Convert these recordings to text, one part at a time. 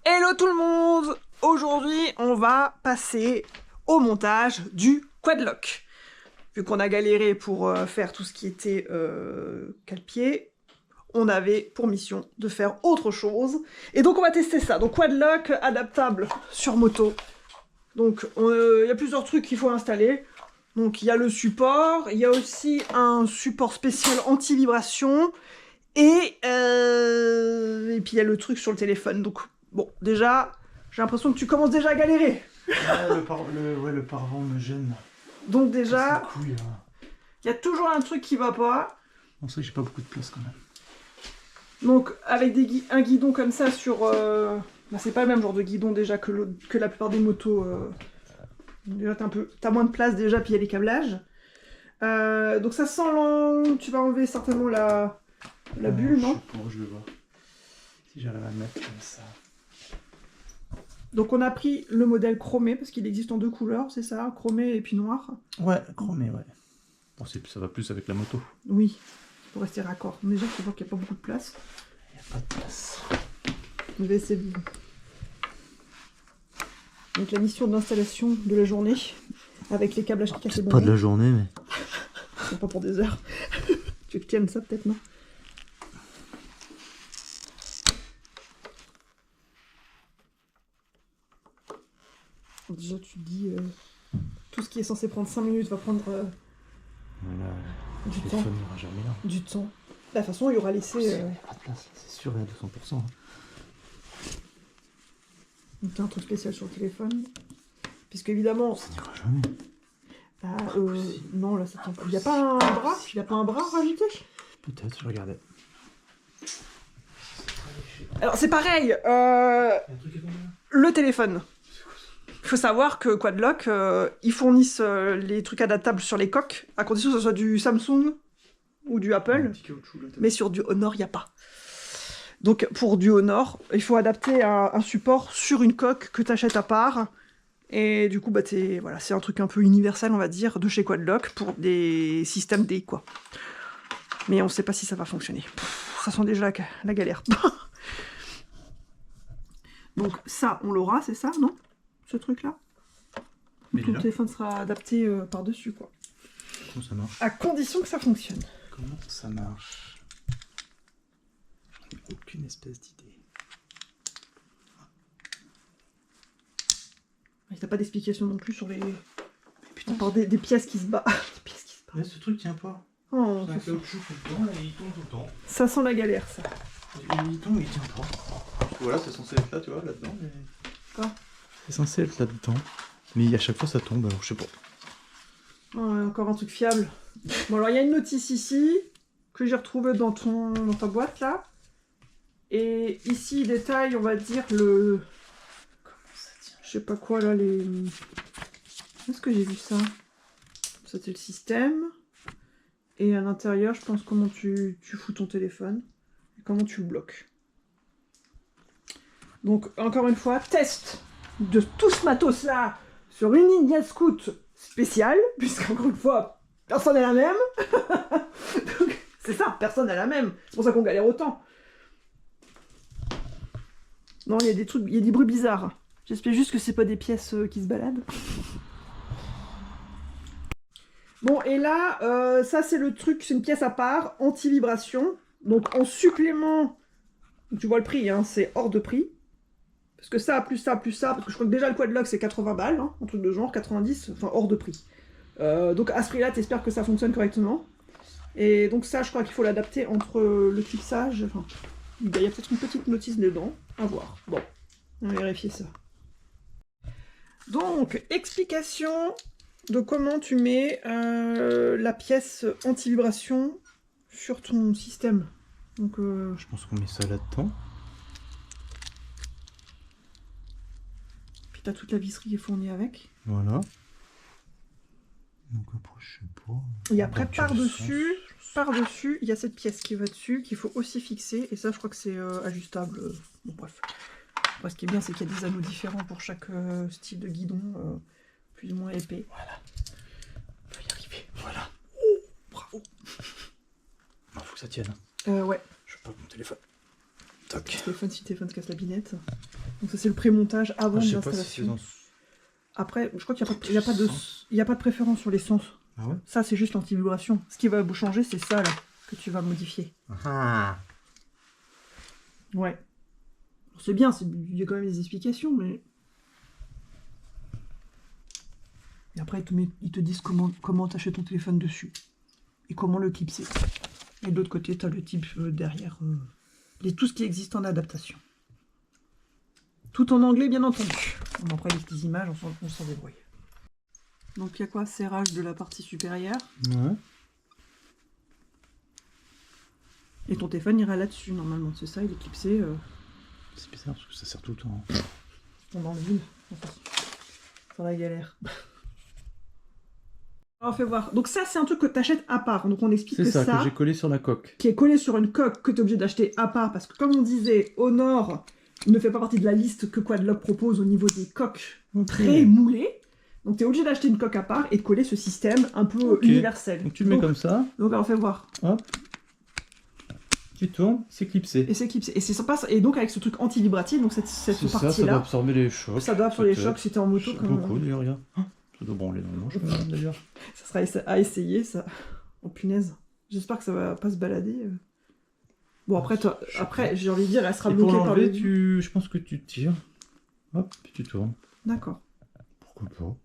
Hello tout le monde! Aujourd'hui, on va passer au montage du quadlock. Vu qu'on a galéré pour faire tout ce qui était cale-pied, on avait pour mission de faire autre chose. Et donc on va tester ça. Donc quadlock adaptable sur moto. Donc il y a plusieurs trucs qu'il faut installer. Donc il y a le support, il y a aussi un support spécial anti-vibration. Et puis il y a le truc sur le téléphone. Donc bon, déjà, j'ai l'impression que tu commences déjà à galérer. Le paravent me gêne. Donc déjà, il y a toujours un truc qui va pas. On sait que j'ai pas beaucoup de place quand même. Donc avec un guidon comme ça sur... Bah, c'est pas le même genre de guidon déjà que la plupart des motos. Déjà t'as moins de place déjà, puis il y a les câblages. Donc ça sent tu vas enlever certainement la bulle, non? Je vais voir. Si j'arrive à le mettre comme ça. Donc on a pris le modèle chromé, parce qu'il existe en deux couleurs, c'est ça? Chromé et puis noir. Ouais, chromé, ouais. Bon, ça va plus avec la moto. Oui, pour rester raccord. Déjà, tu vois qu'il n'y a pas beaucoup de place. Il n'y a pas de place. Je vais essayer de... Donc la mission d'installation de la journée, avec les câblages qui cassent les bonbons. Pas de la journée, mais... C'est pas pour des heures. Tu veux que tu aimes ça, peut-être, non? Déjà, tu te dis... tout ce qui est censé prendre 5 minutes va prendre... Voilà, du le temps. téléphone n'ira jamais là. Du temps. De toute façon, il y aura laissé... Il n'y a pas de place, c'est sûr, il y a 200%. Hein. Donc t'as un truc spécial sur le téléphone. Puisque évidemment... Ça n'ira jamais. Bah, non, là, ça tient pas. Il n'y a pas un bras? Il n'y a pas un bras rajouté? Peut-être, je regardais. Alors, c'est pareil. Le téléphone. Il faut savoir que Quadlock, ils fournissent les trucs adaptables sur les coques, à condition que ce soit du Samsung ou du Apple. Mais sur du Honor, il n'y a pas. Donc, pour du Honor, il faut adapter un support sur une coque que tu achètes à part. Et du coup, bah, voilà, c'est un truc un peu universel, on va dire, de chez Quadlock pour des systèmes D, quoi. Mais on ne sait pas si ça va fonctionner. Ça sent déjà la galère. Donc ça, on l'aura, c'est ça, non? Ce truc-là? Ton téléphone sera adapté par-dessus, quoi. Comment ça marche? À condition que ça fonctionne. Comment ça marche? J'en ai aucune espèce d'idée. Il n'y a pas d'explication non plus sur les... Putain, par des pièces qui se battent. Des pièces qui se battent. Mais ce truc tient pas. Oh, C'est un caoutchouc tout le temps et il tombe tout le temps. ça sent la galère, ça. Il tombe et il tient pas. Voilà, c'est censé être là, tu vois, là-dedans. Mais... Quoi? C'est censé être là-dedans. Mais à chaque fois ça tombe, alors je sais pas. Oh, encore un truc fiable. Bon, alors il y a une notice ici, que j'ai retrouvée dans ta boîte, là. Et ici, il détaille, on va dire, le... Comment ça tient? Je sais pas quoi, là, les... Où est-ce que j'ai vu ça? Ça, c'est le système. Et à l'intérieur, je pense comment tu fous ton téléphone. Et comment tu le bloques. Donc, encore une fois, test de tout ce matos-là sur une Ninja Scout spéciale, puisqu'encore une fois, personne n'est la même. Donc, c'est ça, personne n'est la même. C'est pour ça qu'on galère autant. Non, il y a des trucs, il y a des bruits bizarres. J'espère juste que c'est pas des pièces qui se baladent. Bon, et là, ça c'est le truc, c'est une pièce à part, anti-vibration. Donc en supplément, tu vois le prix, hein, c'est hors de prix. Parce que ça, plus ça, plus ça, parce que je crois que déjà le quadlock c'est 80 balles, hein, un truc de genre, 90, enfin hors de prix. Donc à ce prix-là, t'espères que ça fonctionne correctement. Et donc ça, je crois qu'il faut l'adapter entre le fixage, enfin, il y a peut-être une petite notice dedans, à voir. Bon, on va vérifier ça. Donc, explication de comment tu mets la pièce anti-vibration sur ton système. Donc, Je pense qu'on met ça là-dedans. puis t'as toute la visserie qui est fournie avec. Voilà. Donc après, je sais pas. Et après, par-dessus, il y a cette pièce qui va dessus, qu'il faut aussi fixer. Et ça, je crois que c'est ajustable. Bon, bref. Après, ce qui est bien, c'est qu'il y a des anneaux différents pour chaque style de guidon, plus ou moins épais. Voilà. On va y arriver. Voilà. Oh, bravo. Il faut que ça tienne. Ouais. Je veux pas mon téléphone. Toc. Si le téléphone se casse la binette. Donc ça c'est le pré-montage avant je sais pas si c'est l'installation. dans... Après, je crois qu'il n'y a pas de préférence sur les sens. Ah ouais? Ça c'est juste l'antivibration. Ce qui va changer c'est ça là, que tu vas modifier. Ah. Ouais. C'est bien, il y a quand même des explications, mais... Et après, ils te disent comment t'achètes ton téléphone dessus. Et comment le clipser. Et de l'autre côté, t'as le type derrière. Tout ce qui existe en adaptation. Tout en anglais, bien entendu. Bon, après, les petites images, on s'en débrouille. Donc, il y a quoi? Serrage de la partie supérieure. Ouais. Et ton téléphone ira là-dessus, normalement. C'est ça, il est clipsé. C'est bizarre parce que ça sert tout le temps. On dans le vide. Dans la galère. Alors, fais voir. Donc ça, c'est un truc que tu achètes à part. Donc on explique que C'est ça que j'ai collé sur la coque. Qui est collé sur une coque que tu es obligé d'acheter à part. Parce que comme on disait, Honor ne fait pas partie de la liste que Quadlock propose au niveau des coques très moulées. Donc tu es obligé d'acheter une coque à part et de coller ce système un peu universel. Donc tu le mets comme ça. Donc alors fais voir. Hop. Tu tournes, c'est clipsé. Et c'est clipsé. Et c'est sympa. Et donc avec ce truc anti-vibratif, donc cette partie-là. Ça doit absorber les chocs. Ça doit absorber les chocs si tu es en moto. Beaucoup d'ailleurs, regarde. Ça doit branler dans le manche d'ailleurs. Ça sera à essayer ça. Oh punaise. J'espère que ça va pas se balader. Bon après, j'ai envie de dire, elle sera bloquée par le... Je pense que tu tires. Hop, puis tu tournes. D'accord. Pourquoi pas?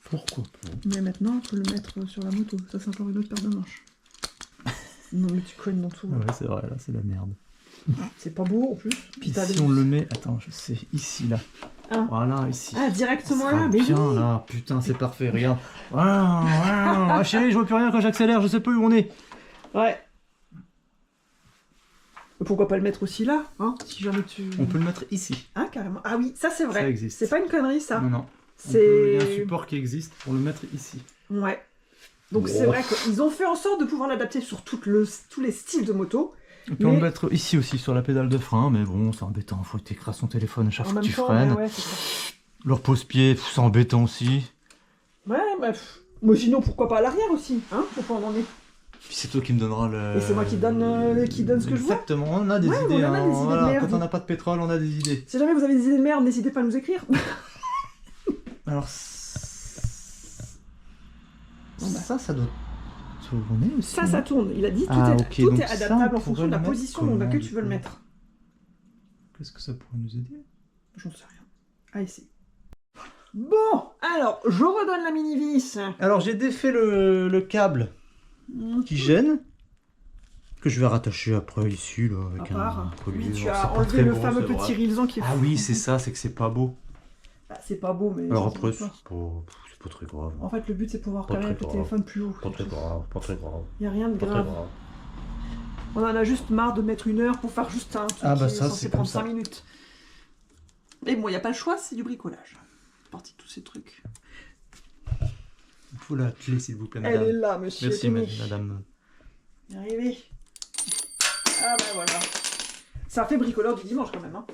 Pourquoi pas? Mais maintenant, il faut le mettre sur la moto. Ça, c'est encore une autre paire de manches. Non mais tu cognes dans tout. Ouais, c'est vrai, là, c'est la merde. C'est pas beau en plus. Puis si on le met... Attends, je sais, ici, là. Ah. Voilà, ici. Ah, directement là, mais bien, là. Putain, c'est parfait, regarde. Ah, chérie, je vois plus rien quand j'accélère, je sais pas où on est. Ouais. Pourquoi pas le mettre aussi là, hein, si jamais tu... On peut le mettre ici. Ah, carrément. Ah oui, ça c'est vrai. Ça existe. C'est pas une connerie, ça. Non, non. Il y a un support qui existe pour le mettre ici. Ouais. Donc c'est vrai qu'ils ont fait en sorte de pouvoir l'adapter sur tous les styles de moto. On peut le mettre ici aussi, sur la pédale de frein, mais bon, c'est embêtant, faut que tu écrases ton téléphone à chaque fois que tu freines. Ouais, c'est ça. Leur pose-pied, c'est embêtant aussi. Ouais, bah... Moi sinon, pourquoi pas à l'arrière aussi, hein, faut pas en emmener. Puis c'est toi qui me donneras le... Et c'est moi qui donne ce que je vois. Exactement, on a des idées, on a des idées de merde. Quand on n'a pas de pétrole, on a des idées. Si jamais vous avez des idées de merde, n'hésitez pas à nous écrire. Alors... Ça doit tourner aussi. Ça tourne. Il a dit tout est adaptable en fonction de la position dans laquelle tu veux le mettre. Qu'est-ce que ça pourrait nous aider? J'en sais rien. À essayer. Bon, alors, je redonne la mini-vis. Alors, j'ai défait le câble qui gêne, que je vais rattacher après ici, là, avec un collier. Oui, tu as enlevé le fameux petit rilsan qui est... Ah oui, c'est ça, c'est que c'est pas beau. Bah, c'est pas beau, mais... Alors après, c'est pas très grave. En fait, le but, c'est pouvoir carrer avec le téléphone plus haut. Pas très grave, pas très grave. Il n'y a rien de grave. On en a juste marre de mettre 1 heure pour faire juste un truc qui est censé prendre 5 minutes. Et bon, il n'y a pas le choix, c'est du bricolage. C'est parti de tous ces trucs. Il faut la clé, s'il vous plaît, madame. Elle est là, monsieur. Merci, madame. Y arrivé. Ah bah voilà. Ça fait bricoleur du dimanche quand même, hein.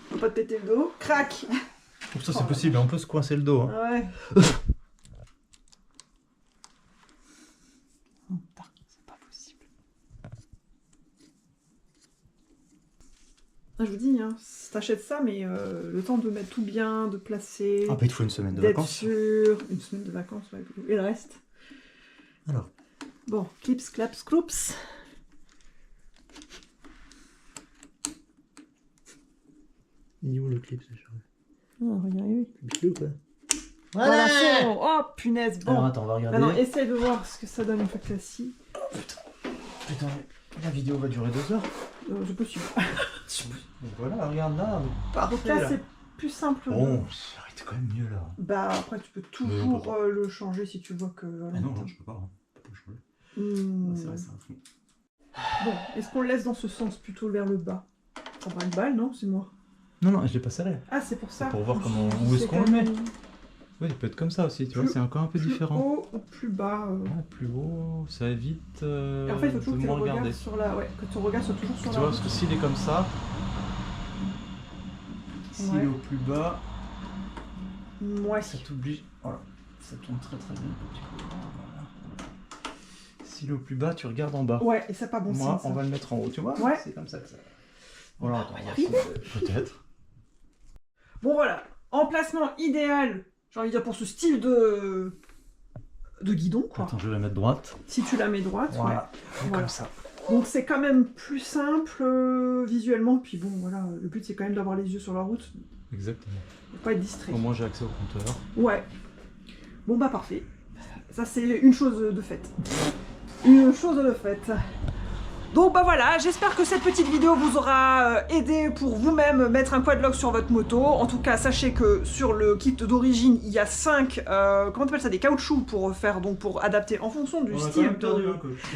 Faut pas te péter le dos. Crac. Pour ça, c'est possible, on peut se coincer le dos. Hein. Ouais. C'est pas possible. Ah, je vous dis, hein, t'achètes ça, mais le temps de mettre tout bien, de placer... Ah bah il te faut une semaine de d'être vacances. sûr. Une semaine de vacances, ouais. Et le reste? Alors. Bon, clips, claps, cloups. Il est où le clip, ça? On va y arriver. Bisous, quoi. Voilà, c'est bon. Oh, punaise, bon. Alors attends, on va regarder. Maintenant, essaye de voir ce que ça donne une fois que t'es assis. Putain, la vidéo va durer 2 heures. Je peux suivre. Donc voilà, regarde là, parfait. Donc là, c'est plus simple. Bon, c'est quand même mieux là. Bah, après, tu peux toujours le changer si tu vois que... Ah non, je peux pas. Hein. Je peux pas le changer. C'est vrai, c'est un fou. Bon, est-ce qu'on le laisse dans ce sens, plutôt vers le bas? Ça prend une balle, non? C'est moi. Non, je l'ai pas serré. Ah, c'est pour ça. Pour voir où est-ce qu'on le met. Oui, il peut être comme ça aussi, tu vois, c'est encore un peu différent. Plus haut ou plus bas plus haut, ça évite Et en fait, il faut toujours que tu regardes sur la... Ouais, que ton regard soit toujours sur la... Tu vois, parce que s'il est comme ça, s'il est au plus bas, ça t'oblige... Voilà, ça tourne très bien. Voilà. s'il est au plus bas, tu regardes en bas. Ouais, et c'est pas bon signe, Moi, ça. on va le mettre en haut, tu vois? Ouais. C'est comme ça que ça... Voilà, attends, va y on va arriver. peut-être. Bon voilà, emplacement idéal, j'ai envie de dire pour ce style de guidon, quoi. Attends, je vais la mettre droite. Si tu la mets droite, Voilà, ouais. comme ça. Donc c'est quand même plus simple visuellement, puis bon voilà, le but c'est quand même d'avoir les yeux sur la route, Exactement. faut pas être distrait. Au moins, j'ai accès au compteur. Ouais. Bon bah parfait. Ça c'est une chose de faite. Une chose de faite. Donc bah voilà, j'espère que cette petite vidéo vous aura aidé pour vous-même mettre un quadlock sur votre moto. En tout cas, sachez que sur le kit d'origine, il y a 5, comment t'appelles ça, des caoutchouds pour faire, donc pour adapter en fonction du style.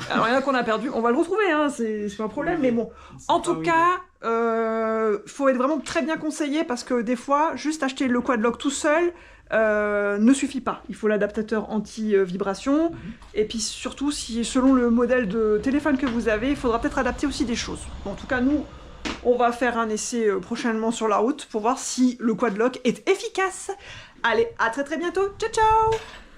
Alors il y en a qu'on a perdu, on va le retrouver, hein, c'est pas un problème, mais bon. En tout cas, faut être vraiment très bien conseillé parce que des fois, juste acheter le quadlock tout seul, ne suffit pas. Il faut l'adaptateur anti-vibration. Et puis surtout, si selon le modèle de téléphone que vous avez, il faudra peut-être adapter aussi des choses. Bon, en tout cas, nous, on va faire un essai prochainement sur la route pour voir si le quadlock est efficace. Allez, à très très bientôt. Ciao ciao!